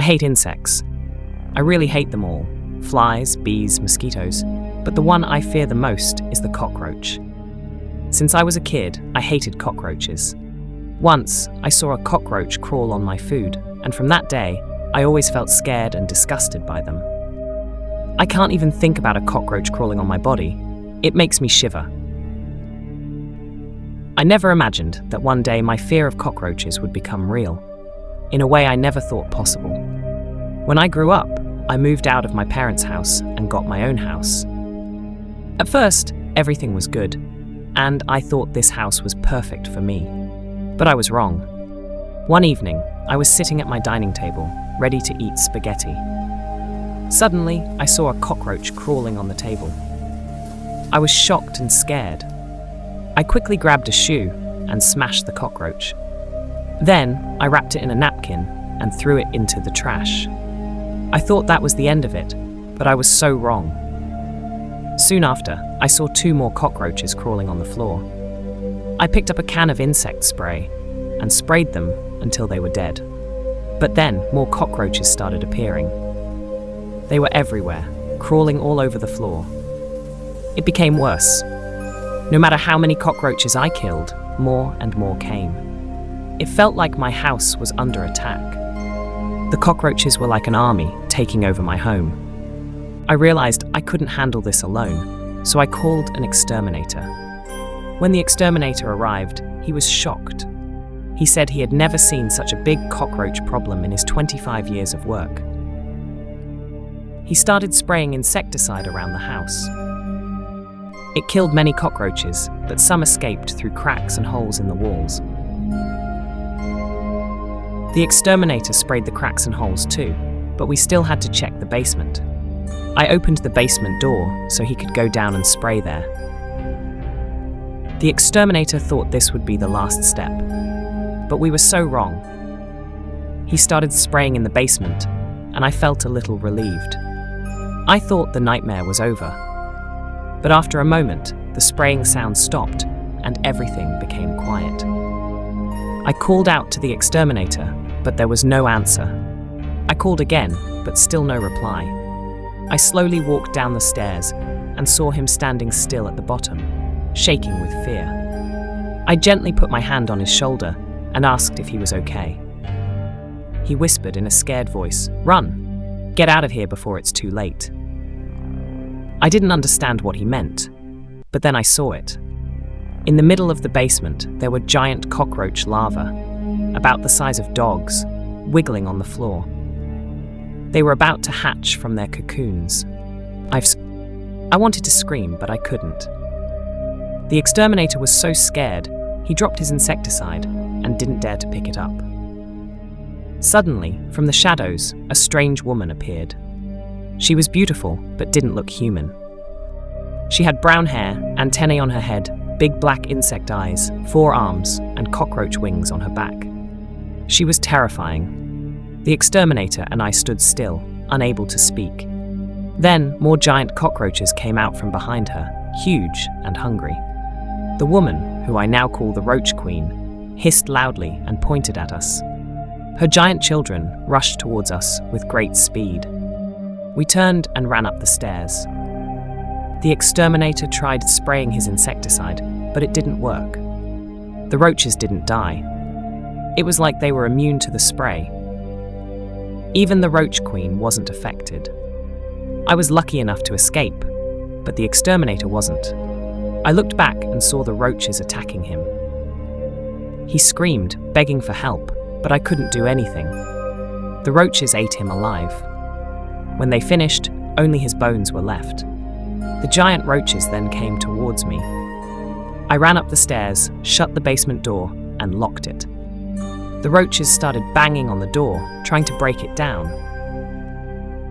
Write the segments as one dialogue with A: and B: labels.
A: I hate insects. I really hate them all. Flies, bees, mosquitoes. But the one I fear the most is the cockroach. Since I was a kid, I hated cockroaches. Once, I saw a cockroach crawl on my food, and from that day, I always felt scared and disgusted by them. I can't even think about a cockroach crawling on my body. It makes me shiver. I never imagined that one day my fear of cockroaches would become real, in a way I never thought possible. When I grew up, I moved out of my parents' house and got my own house. At first, everything was good, and I thought this house was perfect for me. But I was wrong. One evening, I was sitting at my dining table, ready to eat spaghetti. Suddenly, I saw a cockroach crawling on the table. I was shocked and scared. I quickly grabbed a shoe and smashed the cockroach. Then, I wrapped it in a napkin and threw it into the trash. I thought that was the end of it, but I was so wrong. Soon after, I saw 2 more cockroaches crawling on the floor. I picked up a can of insect spray and sprayed them until they were dead. But then, more cockroaches started appearing. They were everywhere, crawling all over the floor. It became worse. No matter how many cockroaches I killed, more and more came. It felt like my house was under attack. The cockroaches were like an army taking over my home. I realized I couldn't handle this alone, so I called an exterminator. When the exterminator arrived, he was shocked. He said he had never seen such a big cockroach problem in his 25 years of work. He started spraying insecticide around the house. It killed many cockroaches, but some escaped through cracks and holes in the walls. The exterminator sprayed the cracks and holes too, but we still had to check the basement. I opened the basement door so he could go down and spray there. The exterminator thought this would be the last step, but we were so wrong. He started spraying in the basement, and I felt a little relieved. I thought the nightmare was over. But after a moment, the spraying sound stopped, and everything became quiet. I called out to the exterminator, but there was no answer. I called again, but still no reply. I slowly walked down the stairs and saw him standing still at the bottom, shaking with fear. I gently put my hand on his shoulder and asked if he was okay. He whispered in a scared voice, "Run! Get out of here before it's too late." I didn't understand what he meant, but then I saw it. In the middle of the basement, there were giant cockroach larvae, about the size of dogs, wiggling on the floor. They were about to hatch from their cocoons. I wanted to scream, but I couldn't. The exterminator was so scared, he dropped his insecticide and didn't dare to pick it up. Suddenly, from the shadows, a strange woman appeared. She was beautiful, but didn't look human. She had brown hair, antennae on her head, big black insect eyes, 4 arms, and cockroach wings on her back. She was terrifying. The exterminator and I stood still, unable to speak. Then, more giant cockroaches came out from behind her, huge and hungry. The woman, who I now call the Roach Queen, hissed loudly and pointed at us. Her giant children rushed towards us with great speed. We turned and ran up the stairs. The exterminator tried spraying his insecticide, but it didn't work. The roaches didn't die. It was like they were immune to the spray. Even the Roach Queen wasn't affected. I was lucky enough to escape, but the exterminator wasn't. I looked back and saw the roaches attacking him. He screamed, begging for help, but I couldn't do anything. The roaches ate him alive. When they finished, only his bones were left. The giant roaches then came towards me. I ran up the stairs, shut the basement door, and locked it. The roaches started banging on the door, trying to break it down.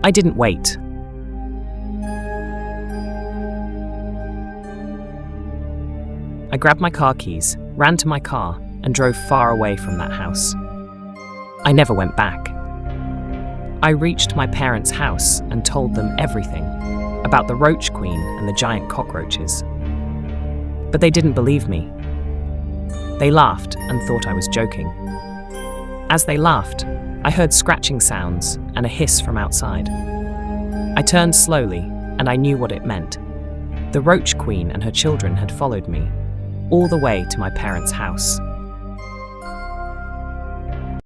A: I didn't wait. I grabbed my car keys, ran to my car, and drove far away from that house. I never went back. I reached my parents' house and told them everything about the Roach Queen and the giant cockroaches. But they didn't believe me. They laughed and thought I was joking. As they laughed, I heard scratching sounds and a hiss from outside. I turned slowly, and I knew what it meant. The Roach Queen and her children had followed me, all the way to my parents' house.